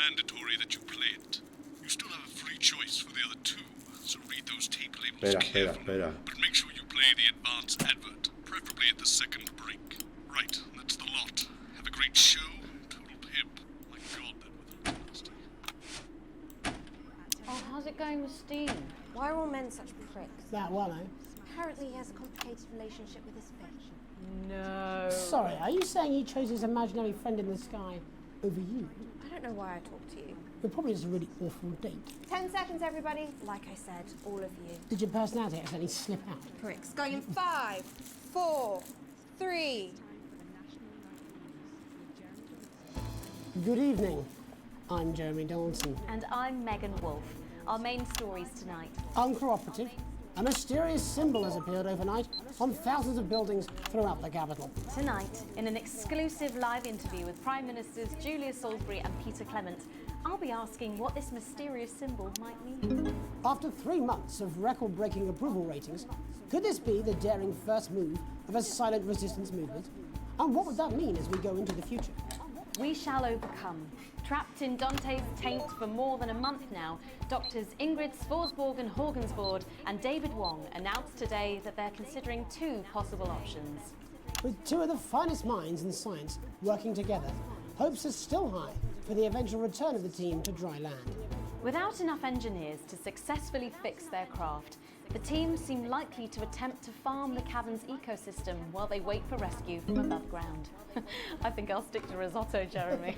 mandatory that you play it. You still have a free choice for the other two, so read those tape labels Espera. carefully. But make sure you play the advanced advert, preferably at the second break. Right, that's the lot. Have a great show. Total pimp. My God, that was fantastic. Oh, how's it going with Steve? Why are all men such pricks? That one, eh? Apparently he has a complicated relationship with his fish. No. Sorry, are you saying he chose his imaginary friend in the sky over you? I don't know why I talked to you. You're probably just a really awful date. 10 seconds, everybody. Like I said, all of you. Did your personality accidentally slip out? Pricks. Going in 5, 4, 3. Good evening. I'm Jeremy Donaldson. And I'm Megan Wolfe. Our main stories tonight. Uncooperative. A mysterious symbol has appeared overnight on thousands of buildings throughout the capital. Tonight, in an exclusive live interview with Prime Ministers Julia Salisbury and Peter Clement, I'll be asking what this mysterious symbol might mean. After 3 months of record-breaking approval ratings, could this be the daring first move of a silent resistance movement? And what would that mean as we go into the future? We shall overcome. Trapped in Dante's taint for more than a month now, doctors Ingrid Svorsborg and Horgensvoord and David Wong announced today that they're considering 2 possible options. With 2 of the finest minds in science working together, hopes are still high for the eventual return of the team to dry land. Without enough engineers to successfully fix their craft, the team seem likely to attempt to farm the cavern's ecosystem while they wait for rescue from above ground. I think I'll stick to risotto, Jeremy.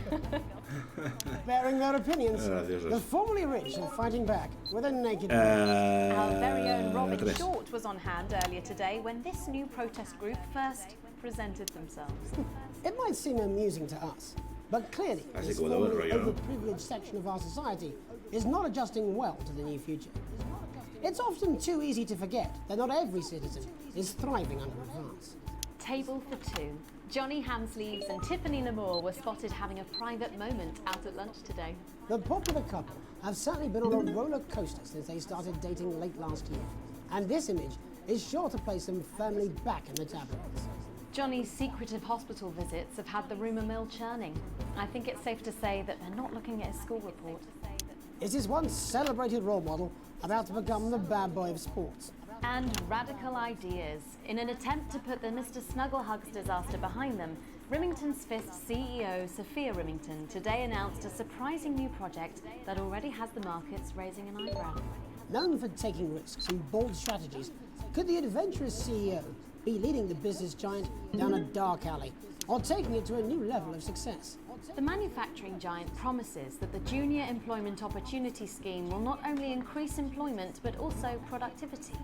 Bearing their opinions, the formerly rich are fighting back with a naked man. Our very own Robin Short was on hand earlier today when this new protest group first presented themselves. It might seem amusing to us, but clearly this formerly overprivileged section of our society is not adjusting well to the new future. It's often too easy to forget that not every citizen is thriving under advance. Table for 2. Johnny Hamsleeves and Tiffany Lamour were spotted having a private moment out at lunch today. The popular couple have certainly been on a roller coaster since they started dating late last year, and this image is sure to place them firmly back in the tabloids. Johnny's secretive hospital visits have had the rumour mill churning. I think it's safe to say that they're not looking at his school report. Is his once celebrated role model about to become the bad boy of sports? And radical ideas. In an attempt to put the Mr. Snugglehugs disaster behind them, Remington's Fist CEO Sophia Remington today announced a surprising new project that already has the markets raising an eyebrow. Known for taking risks and bold strategies, could the adventurous CEO be leading the business giant down a dark alley or taking it to a new level of success? The manufacturing giant promises that the Junior Employment Opportunity Scheme will not only increase employment but also productivity.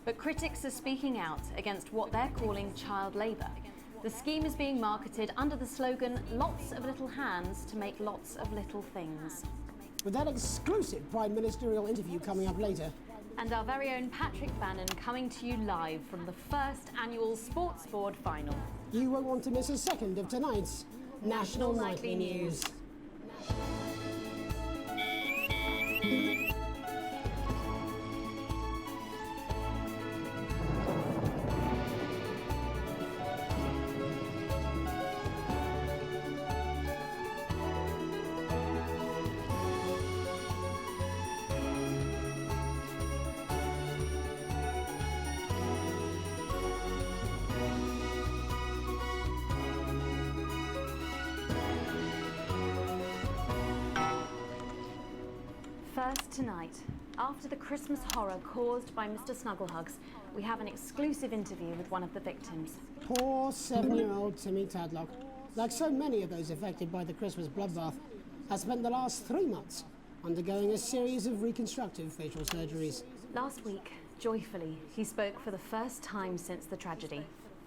But critics are speaking out against what they're calling child labour. The scheme is being marketed under the slogan, "Lots of little hands to make lots of little things." With that exclusive Prime Ministerial interview coming up later. And our very own Patrick Bannon coming to you live from the first annual Sports Board final. You won't want to miss a second of tonight's National Nightly News. First tonight, after the Christmas horror caused by Mr. Snugglehugs, we have an exclusive interview with one of the victims. Poor 7-year-old Timmy Tadlock, like so many of those affected by the Christmas bloodbath, has spent the last 3 months undergoing a series of reconstructive facial surgeries. Last week, joyfully, he spoke for the first time since the tragedy.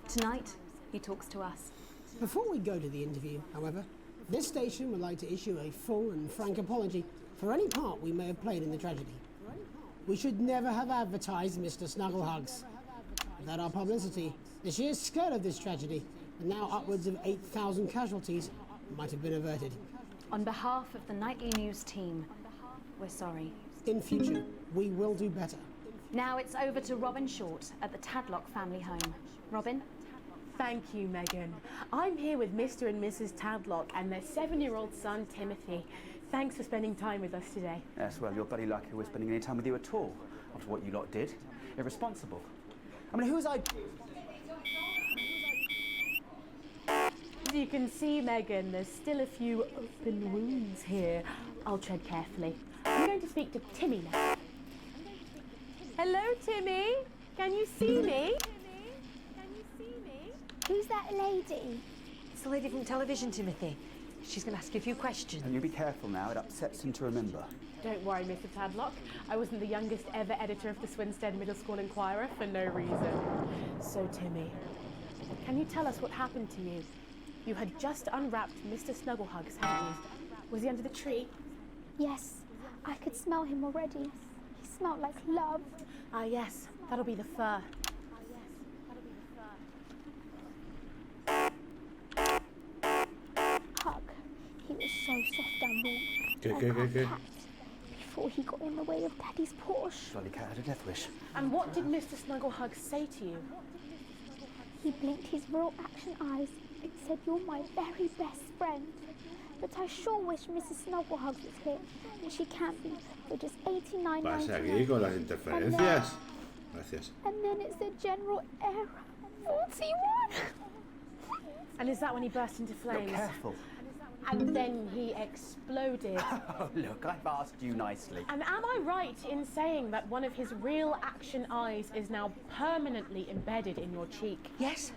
Tonight, he talks to us. Before we go to the interview, however, this station would like to issue a full and frank apology for any part we may have played in the tragedy. We should never have advertised Mr. Snugglehugs. Without our publicity, the sheer scale of this tragedy, and now upwards of 8,000 casualties, might have been averted. On behalf of the Nightly News team, we're sorry. In future, we will do better. Now it's over to Robin Short at the Tadlock family home. Robin? Thank you, Megan. I'm here with Mr. and Mrs. Tadlock and their 7-year-old son, Timothy. Thanks for spending time with us today. Yes, well, you're bloody lucky we're spending any time with you at all, after what you lot did. Irresponsible. I mean, who's I... As you can see, Megan, there's still a few open wounds here. I'll tread carefully. I'm going to speak to Timmy now. Hello, Timmy. Can you see me? Who's that lady? It's the lady from television, Timothy. She's going to ask you a few questions. And you be careful now, it upsets him to remember. Don't worry, Mr. Tadlock. I wasn't the youngest ever editor of the Swinstead Middle School Inquirer for no reason. So, Timmy, can you tell us what happened to you? You had just unwrapped Mr. Snugglehugs, hadn't you? Was he under the tree? Yes, I could smell him already. He smelled like love. Ah, yes, that'll be the fur. Hug. He was so soft and warm. Like our cat, before he got in the way of Daddy's Porsche. Bloody cat had a death wish. And what did Mr. Snugglehugs say to you? He blinked his real action eyes and said, "You're my very best friend." But I sure wish Mrs. Snugglehugs was here, and she can't be for just $89.99. Pasa aquí con las interferencias. Gracias. And then it's the general error. 41. And is that when he burst into flames? Look careful. And then he exploded. Oh, look, I've asked you nicely. And am I right in saying that one of his real action eyes is now permanently embedded in your cheek? Yes.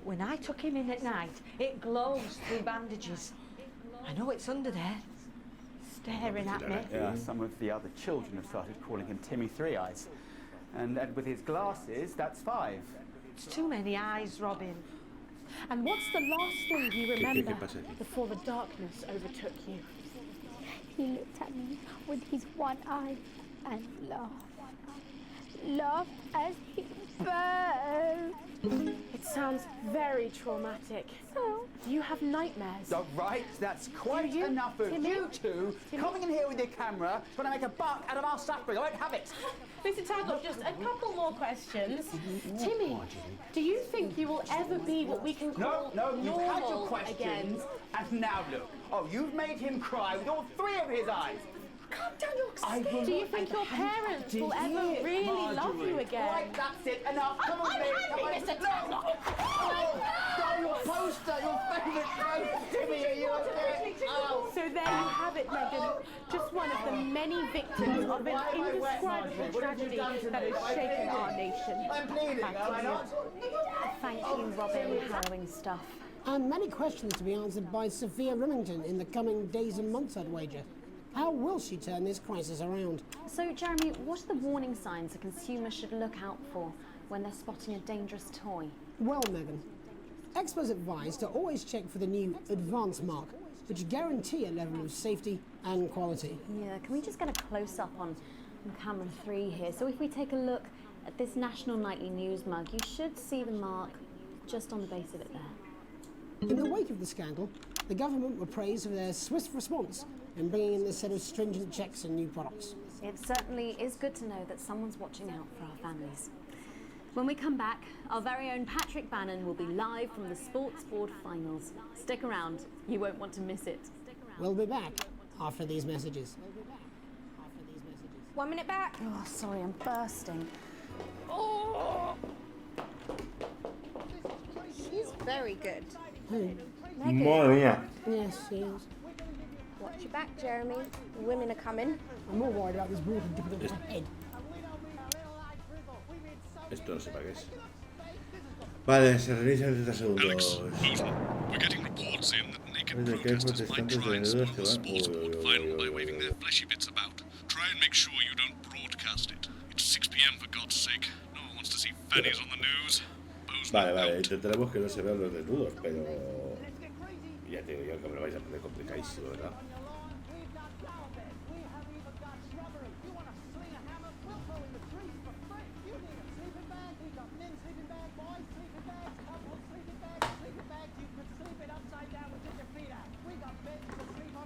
When I took him in at night, it glows through bandages. I know it's under there, staring at me. Yeah, some of the other children have started calling him Timmy Three Eyes. And with his glasses, that's 5. It's too many eyes, Robin. And what's the last thing you remember pasa aquí? before the darkness overtook you? He looked at me with his one eye and laughed. Laughed as he burned. It sounds very traumatic. So, Do you have nightmares? All right, that's quite Do you, enough of Timmy? you two coming in here with your camera trying to make a buck out of our suffering. I won't have it. Mr. Tadlock, just a couple more questions. Timmy, do you think you will ever be what we can call No, you've had your normal questions, again? and now look. Oh, you've made him cry with all 3 of his eyes. Calm down, you're Do you think your parents will ever really love you again? Right, that's it. Enough. Come on, Nick. Come on, Mr. Tadlock. Oh, your poster, your favourite poster, Timmy. Are you okay? Oh. So there you have it, Megan. Just one of the many victims of an indescribable tragedy that has shaken our nation. I'm bleeding, am I not? Thank you, Robin. Harrowing stuff. And many questions to be answered by Sophia Remington in the coming days and months, I'd wager. How will she turn this crisis around? So, Jeremy, what are the warning signs a consumer should look out for when they're spotting a dangerous toy? Well, Megan, experts advise to always check for the new Advanced mark, which guarantee a level of safety and quality. Yeah, can we just get a close-up on camera 3 here? So if we take a look at this National Nightly News mug, you should see the mark just on the base of it there. In the wake of the scandal, the government were praised for their swift response in bringing in this set of stringent checks on new products. It certainly is good to know that someone's watching out for our families. When we come back, our very own Patrick Bannon will be live from the Sports Board Finals. Stick around, you won't want to miss it. We'll be back after these messages. 1 minute back. Oh, sorry, I'm bursting. She's very good. Madre mía. Yes, she is. Watch your back, Jeremy. The women are coming. I'm more worried about this water dipping into my head. Esto no sé para qué es. Vale, se reinicia en 30 Alex, segundos. Bolton, we're getting reports in that naked Desde que hay protesters might protestantes try and vendedores spoil que the van. sports board final by waving their fleshy bits about. Try and make sure you don't broadcast it. It's 6 p.m. for God's sake. No one wants to see fannies on the news. Vale, vale, intentaremos que no se vean los desnudos, pero ya te digo yo que me lo vais a poner complicadísimo, ¿verdad?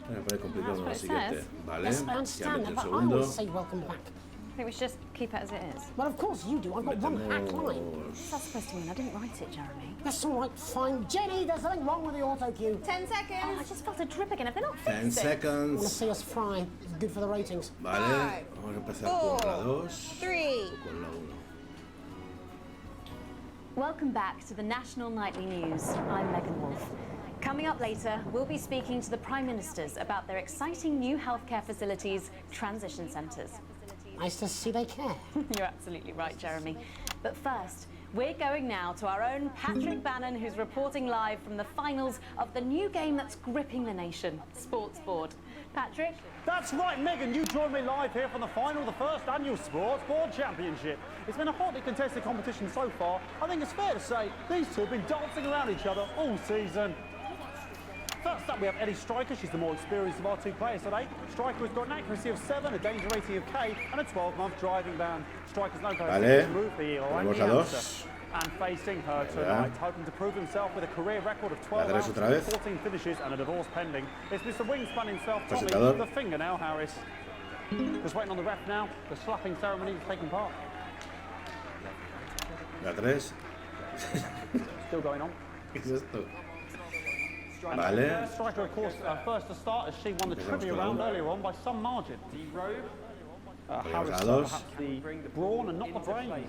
Me voy a poner complicado en lo siguiente, ¿vale? Yes, I Ya understand metí that, un but I want to segundo. say welcome back. I think we should just keep it as it is. Well, of course you do. I've got one hack line. What's that supposed to mean? I didn't write it, Jeremy. That's all right, fine. Jenny, there's something wrong with the auto cue. 10 seconds. Oh, I just felt a drip again. If they're not 10 fixed it. Want to seconds. see us fry? It's good for the ratings. Vale, vamos a empezar con la 2 3. con la 1. Welcome back to the National Nightly News. I'm Megan Wolf. Coming up later, we'll be speaking to the Prime Ministers about their exciting new healthcare facilities, transition centres. Nice to see they care. You're absolutely right, Jeremy. But first, we're going now to our own Patrick Bannon, who's reporting live from the finals of the new game that's gripping the nation, Sports Board. Patrick? That's right, Megan. You join me live here from the final of the first annual Sports Board Championship. It's been a hotly contested competition so far. I think it's fair to say these two have been dancing around each other all season. First up, we have Eddie Striker. She's the more experienced of our two players today. Striker has got an accuracy of 7, a danger rating of K, and a 12-month driving ban. Striker's no go to move the answer. And facing her tonight, hoping to prove himself with a career record of 12 rounds, 14 finishes, and a divorce pending. It's Mr. Wingspan himself, Tommy, the fingernail Harris. Just waiting on the ref now. The slapping ceremony is taking part. La 3. Still going on. ¿Qué es esto? Vale. Striker, of course, first to start as she won the trivia round earlier on by some margin. Harris, perhaps the brawn and not the brain.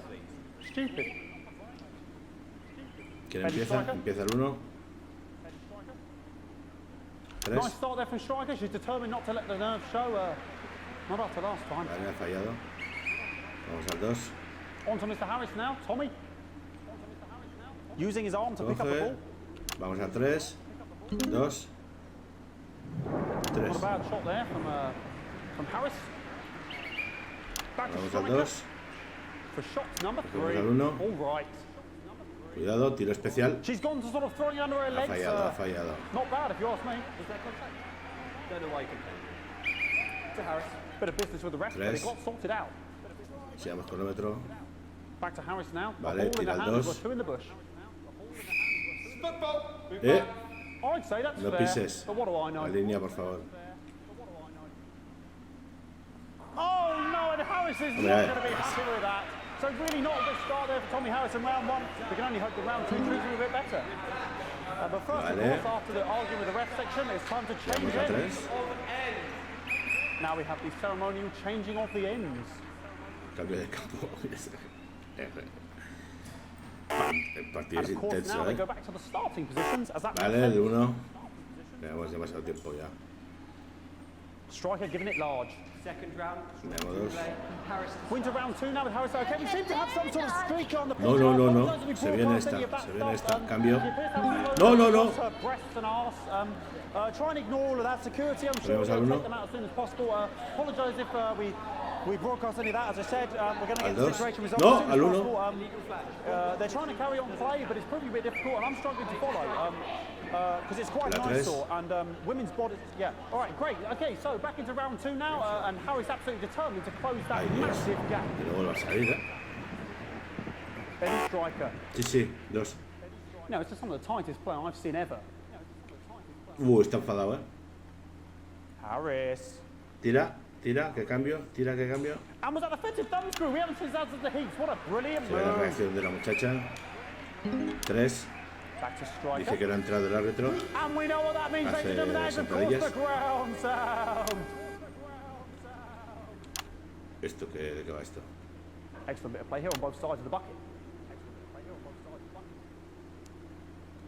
Stupid. ¿Quién empieza? Empieza el 1. 3. Nice start there from Striker. She's determined not to let the nerves show. Not after last time. Vale, ha fallado. Vamos al 2. On to Mr. Harris now. Tommy. Using his arm to pick up the 12. ball. Vamos al 3. 2. 3. Not a bad shot there from Harris. Back to Vamos al Striker 2. for shot number 3. Vamos al 1. All right. Cuidado, tiro especial. She's gone to sort of throwing under her Ha legs. fallado, ha fallado. Not bad if you ask me. Is there contact? Don't know why you can. To Harris. Bit of business with the ref, but it got sorted out. Sigamos cronómetro. Back to Harris now. Vale, Ball in tira the el hands, 2. got 2 in the bush. I'd say that's No fair, pises. but what do I know? La línea, por favor. Oh no, and Harris is not going to be happy with that. So really not a good start there for Tommy Harris in round 1. We can only hope that round 2 treats him a bit better. But first, of course, after the argument with the ref section, it's time to change ends. Now we have the ceremonial changing of the ends. Cambio de campo. El partido es And of course, intenso, now they go back to the starting positions as that Vale, makes el sense. 1. Tenemos demasiado tiempo ya. Striker giving it large. Second round. Tenemos 2. Winter round 2 now with Harris. Okay, we seem to have some sort of streak on the pitch. No, no, no, no. Se viene esta. Se viene esta. Cambio. No, no, no. Breasts and arse. Try and ignore all of that security. I'm sure we'll take them out as soon as possible. Apologise if we broadcast any of that. As I said, we're going to get the situation resolved as soon as possible. They're trying to carry on play, but it's proving a bit difficult, and I'm struggling to follow. Because it's quite an eyesore, and women's bodies. Yeah. All right, great. Okay, so back into round 2 now, and Harris absolutely determined to close that massive gap. Y luego va a salir, ¿eh? Eddie Striker. Sí, sí, 2. No, it's just some of the tightest play I've seen ever. Está enfadado, ¿eh? Harris. Tira, tira, que cambio, tira, que cambio. And was that offensive thumb screw? We haven't seen that since the heats. What a brilliant Se ve la move. reacción de la muchacha. 3. Back to Striker. Dice que no ha entrado el árbitro. And we know what that means, ladies and gentlemen. That is, of course, the ground sound. ¿Esto qué, de qué va esto? Excellent bit of play here on both sides of the bucket.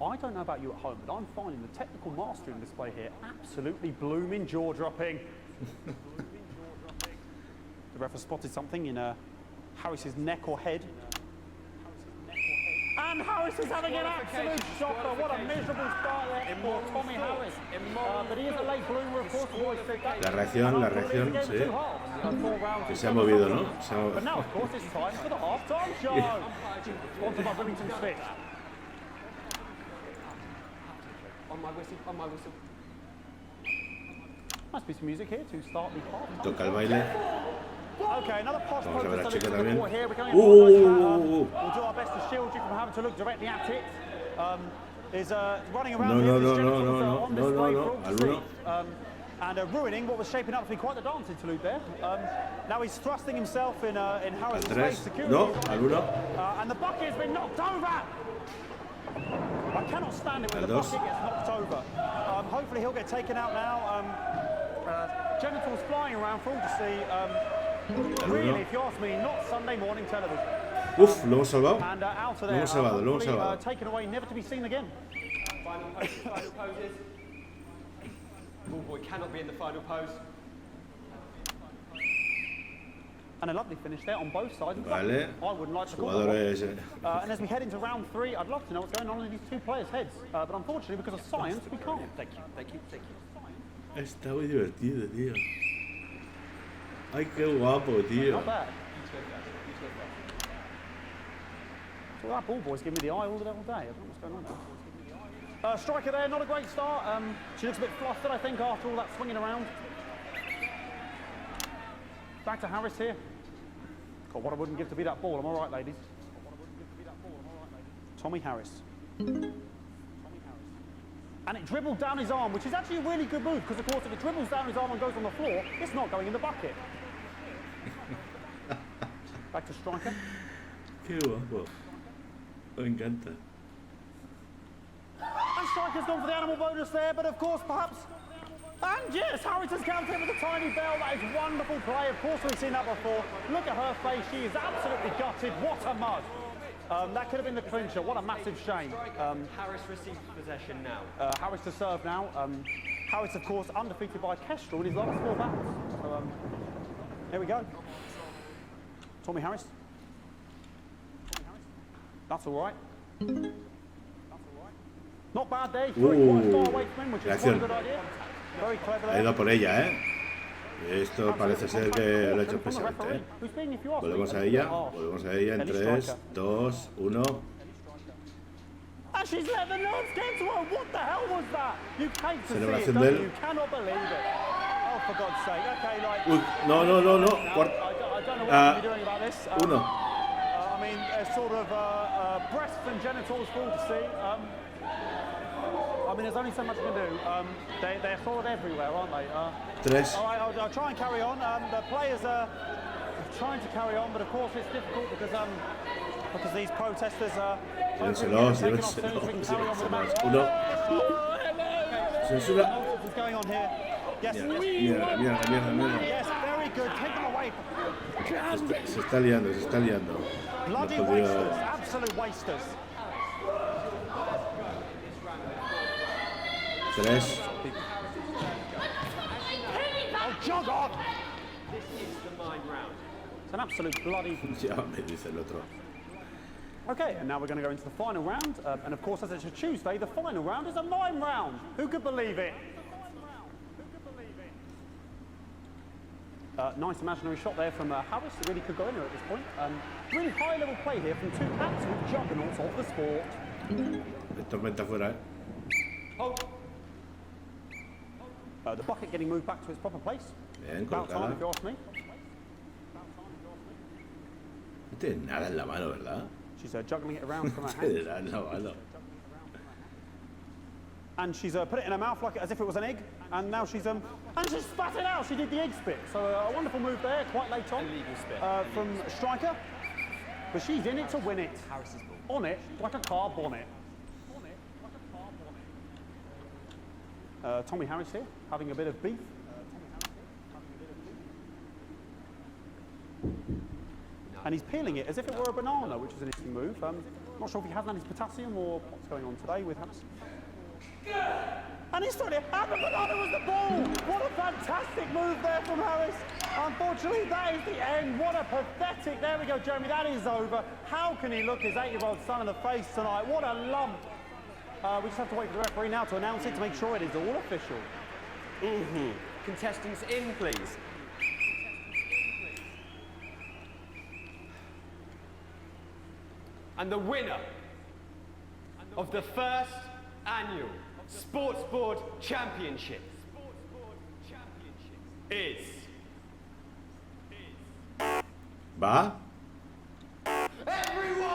I don't know about you at home, but I'm finding the technical mastering display here absolutely blooming jaw-dropping. The ref has spotted something in Harris's neck or head. And Harris is having an absolute shocker. What a miserable start there for Tommy Harris. But he is a late bloomer, of course. La reacción, sí. Que se ha movido, ¿no? Se ha... But now, of course, it's time for the half-time show. Sponsored by Remington Smith. On my whistle. Must be some music here to start the half. Toca el baile. Okay, another posh Vamos a ver a la focus chica on the también. court here. We're going to we'll do our best to shield you from having to look directly at it. Is running around here. No, al uno. and ruining what was shaping up to be quite the dance interlude there. Now he's thrusting himself in Harris's face. Security. No, al 1. And the bucket has been knocked over. I cannot stand it when the bucket gets knocked over. Hopefully he'll get taken out now. Genitals flying around for all to see. Really, if you ask me, not Sunday morning television. Uf, lo hemos salvado. And out of there, Lo hemos salvado, lo hemos salvado. Taken away, never to be seen again. Final poses. Ball boy cannot be in the final pose. And a lovely finish there on both sides. Vale. I wouldn't like to call Jugadores. and as we head into round 3, I'd love to know what's going on in these two players' heads. But unfortunately, because of science, we can't. Thank you. Está muy divertido, tío. Ay, qué guapo, tío. Not bad. So that ball boy's giving me the eye all day. I don't know what's going on there. Striker there, not a great start. She looks a bit flustered, I think, after all that swinging around. Back to Harris here. God, what I wouldn't give to be that ball. I'm all right, ladies. Tommy Harris. And it dribbled down his arm, which is actually a really good move, because, of course, if it dribbles down his arm and goes on the floor, it's not going in the bucket. Back to striker. Qué guapo. Me encanta. And striker's gone for the animal bonus there, but, of course, perhaps... And yes, Harris has counted with a tiny bell. That is wonderful play. Of course, we've seen that before. Look at her face. She is absolutely gutted. What a mud. That could have been the clincher. What a massive shame. Harris receives possession now. Harris to serve now. Harris, of course, undefeated by Kestrel in his last 4 battles. So, here we go. Tommy Harris. That's all right. Not bad there. He threw it quite far away from him, which is quite a good idea. Very clever there. Ha ido por ella, ¿eh? Esto parece ser que lo ha hecho expresamente, ¿eh? Volvemos a ella en 3, 2, 1. And she's let the nerves get to her. What the hell was that? You hate to see it, Celebración don't de you? él. You cannot believe it. Oh, for God's sake. Okay, like... Uy, no. I don't know what you're doing about this. 1. I mean, sort of breasts and genitals for all to see. I mean, there's only so much you can do. They're sort of everywhere, aren't they? 3. All right, I'll try and carry on. The players are trying to carry on, but of course it's difficult because these protesters are... Llévenselos. 1. Censura. What's going on here? Yes. Mierda. Yes, very good. Take them away. Se está liando. Bloody No wasters, absolute wasters. 3. Oh, jog on! This is the mine round. It's an absolute bloody... Ya me dice el otro. Okay, and now we're going to go into the final round. And of course, as it's a Tuesday, the final round is a mime round. Who could believe it? Nice imaginary shot there from Harris. It really could go anywhere at this point. Really high-level play here from 2 absolute juggernauts of the sport. Tormenta fuera, ¿eh? Oh. The bucket getting moved back to its proper place. Bien, About time, if you ask me. No tiene nada en la mano, ¿verdad? She's juggling it around from her No hand. tiene nada en la mano. And she's put it in her mouth like as if it was an egg. And now she's and she spat it out. She did the egg spit. So a wonderful move there, quite late on. Illegal spit. From striker. But she's in it to win it. Harris's ball. On it like a car bonnet. Tommy Harris here, having a bit of beef. And he's peeling it as if it were a banana, which is an interesting move. Not sure if he hasn't had his potassium or what's going on today with Harris. And he's throwing it, and the banana was the ball! What a fantastic move there from Harris. Unfortunately, that is the end. What a pathetic, there we go, Jeremy, that is over. How can he look his 8-year-old son in the face tonight? What a lump. We just have to wait for the referee now to announce it to make sure it is all official. Contestants in, please. And the winner of the first annual Sports Board Championship is... ¿Va? Everyone!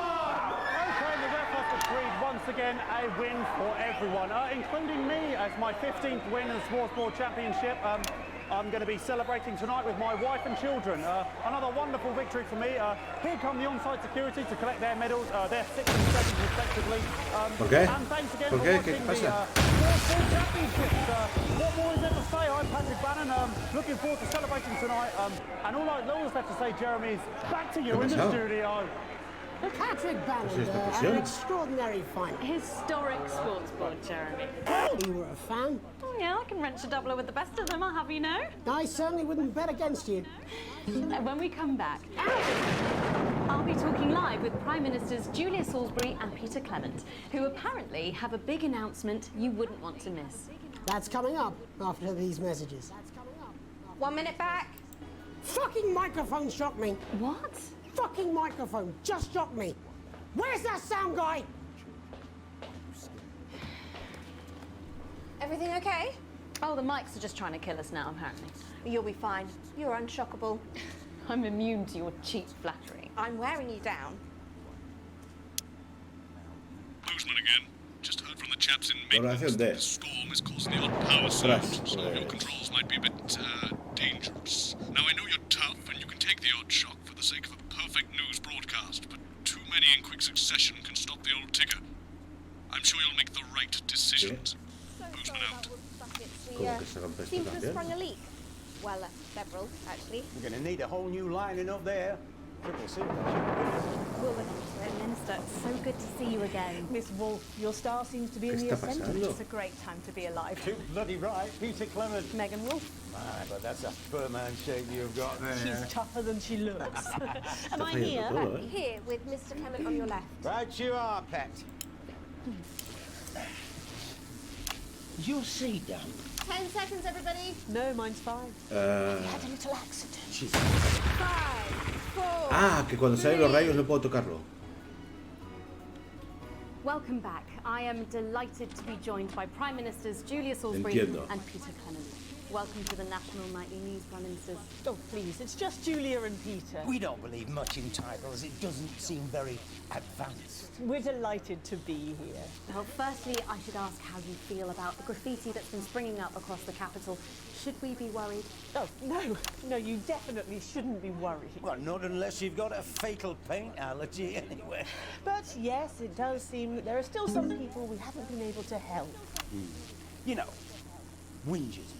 Okay, the ref has agreed once again. again, a win for everyone, including me as my 15th win in the Sports Board Championship. I'm going to be celebrating tonight with my wife and children. Another wonderful victory for me. Here come the on-site security to collect their medals, their 6th and 7th respectively. And thanks again for watching the Sports Board Championships. What more is there to say? I'm Patrick Bannon. Looking forward to celebrating tonight. And all that's left to say, Jeremy, is back to you in the studio. Patrick Bannon, an extraordinary final. Historic sports board, Jeremy. You were a fan? Oh, yeah, I can wrench a doubler with the best of them, I'll have you know. I certainly wouldn't bet against you. When we come back, I'll be talking live with Prime Ministers Julia Salisbury and Peter Clement, who apparently have a big announcement you wouldn't want to miss. That's coming up after these messages. 1 minute back. Fucking microphone shocked me. What? Fucking microphone just shocked me. Where's that sound guy? Everything okay? Oh, the mics are just trying to kill us now, apparently. You'll be fine. You're unshockable. I'm immune to your cheap flattery. I'm wearing you down. Boozman again. Just heard from the chaps in maintenance Operación that the storm is causing the odd power surge, so your pues. controls might be a bit dangerous. Now, I know you're tough and you can take the odd shock for the sake of a perfect news broadcast, but too many in quick succession can stop the old ticker. I'm sure you'll make the right decisions. Boozman out. ¿Cómo que se rompe esto Seems to have también? sprung a leak. Well, several, actually. We're going to need a whole new lining up there. Triple super. We'll look into it, Minister. It's so good to see you again. Miss Wolf, your star seems to be ¿Qué in the está ascendant. pasando? It's a great time to be alive. Too bloody right, Peter Clement. Megan Wolf. My, but that's a fur-man shape you've got there. She's tougher than she looks. Am I Está here? fallando todo, ¿eh? Here, with Mr. Clement on your left. Right you are, pet. Your seat down. 10 seconds, everybody. No, mine's fine. Had a little accident. 5, 4. Ah, que cuando salen los rayos no puedo tocarlo. Welcome back. I am delighted to be joined by Prime Ministers Julia Salisbury Entiendo. and Peter Clement. Welcome to the National Nightly News, Prime Ministers. Oh, please, it's just Julia and Peter. We don't believe much in titles. It doesn't seem very advanced. We're delighted to be here. Well, firstly, I should ask how you feel about the graffiti that's been springing up across the capital. Should we be worried? Oh, no, you definitely shouldn't be worried. Well, not unless you've got a fatal paint allergy anyway. But yes, it does seem that there are still some people we haven't been able to help. You know, whingers mostly.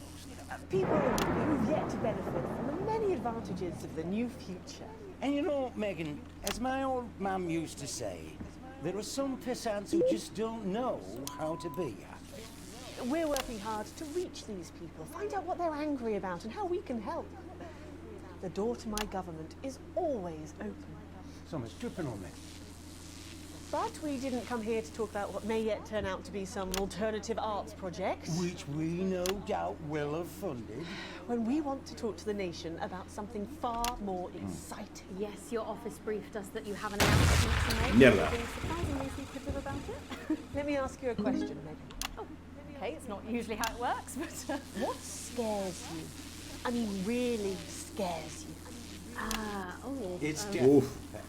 People who've yet to benefit from the many advantages of the new future. And you know, Megan, as my old mum used to say, there are some pissants who just don't know how to be happy. We're working hard to reach these people, find out what they're angry about and how we can help. The door to my government is always open. Someone's tripping on me. But we didn't come here to talk about what may yet turn out to be some alternative arts project. Which we no doubt will have funded. When we want to talk to the nation about something far more exciting. Yes, your office briefed us that you have an announcement to make. Mierda. Being surprisingly secretive about it. Let me ask you a question, Megan. Oh, okay, it's not usually how it works, but... What scares you? I mean, really scares you? It's death, Oof. Pet.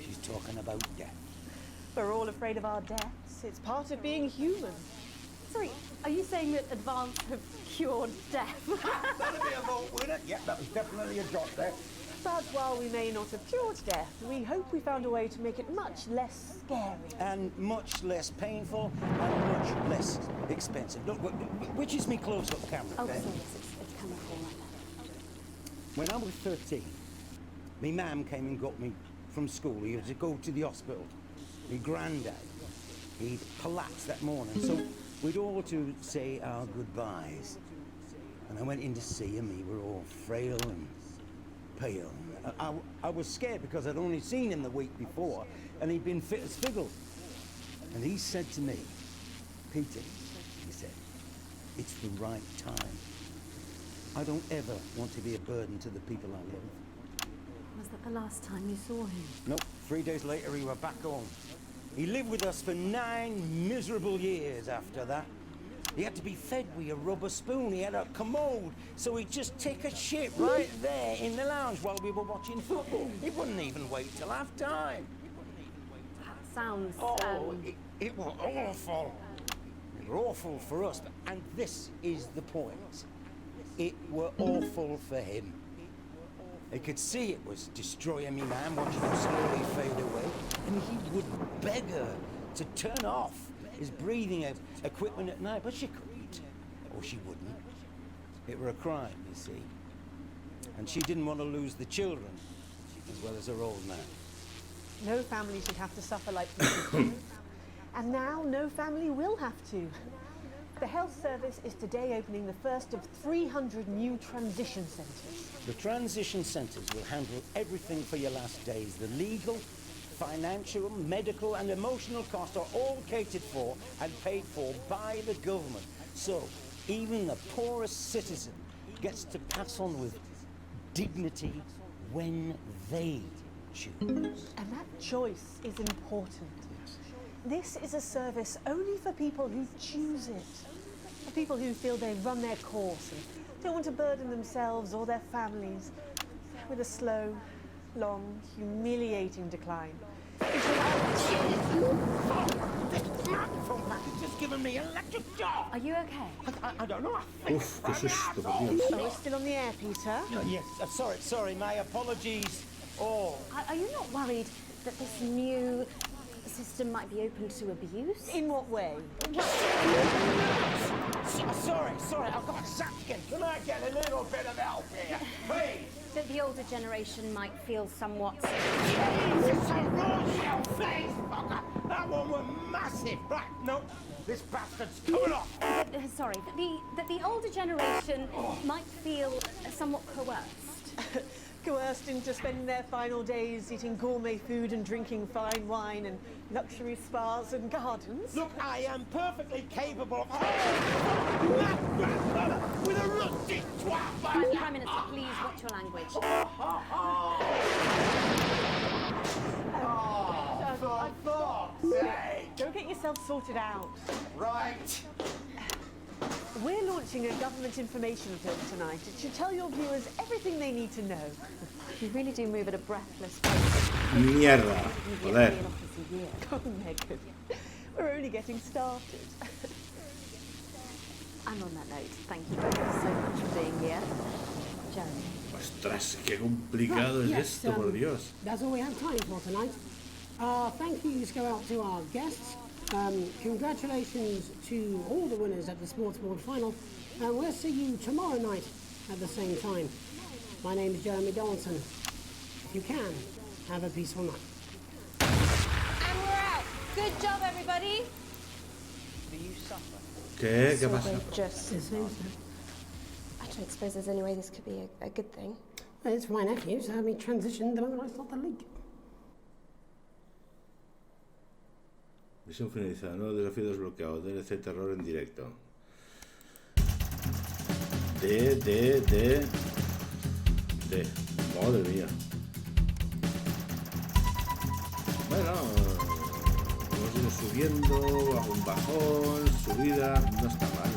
She's talking about death. We're all afraid of our deaths. It's part of being human. Sorry, are you saying that Advance have cured death? That'll be a vote winner. Yeah, that was definitely a drop there. But while we may not have cured death, we hope we found a way to make it much less scary. And much less painful and much less expensive. Look, which is me close-up camera, Oh, Pet? sorry, yes, it's camera 4 right now. When I was 13, my mum came and got me from school. He had to go to the hospital. My granddad, he'd collapsed that morning, so we'd all to say our goodbyes. And I went in to see him. He were all frail and pale. I was scared because I'd only seen him the week before, and he'd been fit as fiddle. And he said to me, Peter, he said, it's the right time. I don't ever want to be a burden to the people I love. Was that the last time you saw him? Nope, 3 days later he were back home. He lived with us for 9 miserable years after that. He had to be fed with a rubber spoon. He had a commode, so he'd just take a shit right there in the lounge while we were watching football. He wouldn't even wait till half-time. That sounds, It was awful. It were awful for us, and this is the point. It were awful for him. He could see it was destroying me man, watching him slowly fade away, and he would beg her to turn off his breathing equipment at night, but she couldn't, or she wouldn't. It were a crime, you see. And she didn't want to lose the children, as well as her old man. No family should have to suffer like this. And now no family will have to. The health service is today opening the first of 300 new transition centres. The transition centres will handle everything for your last days. The legal, financial, medical and emotional costs are all catered for and paid for by the government. So even the poorest citizen gets to pass on with dignity when they choose. And that choice is important. This is a service only for people who choose it. For people who feel they've run their course and don't want to burden themselves or their families with a slow, long, humiliating decline. Just given me an electric shock. Are you okay? I don't know. Uf, qué susto, por Dios. Are we still on the air, Peter? Yes, sorry, my apologies. Oh. Are you not worried that this new system might be open to abuse? In what way? Sorry, I've got zapped again. Can I get a little bit of help here, please? That the older generation might feel somewhat... Jesus, a raw face, fucker! That one was massive. Right, no, this bastard's coming off. Sorry, that the older generation might feel somewhat coerced. Coerced into spending their final days eating gourmet food and drinking fine wine and luxury spas and gardens. Look, I am perfectly capable of... with a rusty twat! Prime Minister, please watch your language. For fuck's sake! Go get yourself sorted out. Right. We're launching a government information film tonight. It should tell your viewers everything they need to know. You really do move at a breathless pace. Mierda, joder. Oh, Megan, we're only getting started. And on that note, thank you so much for being here. Jeremy. Ostras, qué complicado es esto, por Dios. That's all we have time for tonight. Thank yous go out to our guests. Congratulations to all the winners at the Sports Board final. And we'll see you tomorrow night at the same time. My name is Jeremy Donaldson. If you can, have a peaceful night. And we're out. Good job, everybody. Do you suffer? ¿Qué? ¿Qué pasa? I don't suppose there's any way this could be a good thing. It's for my nephew, so we transitioned the moment I saw the leak. Misión finalizada, nuevo desafío desbloqueado, DLC terror en directo. D. Madre mía. Bueno, hemos ido subiendo, hago un bajón, subida, no está mal,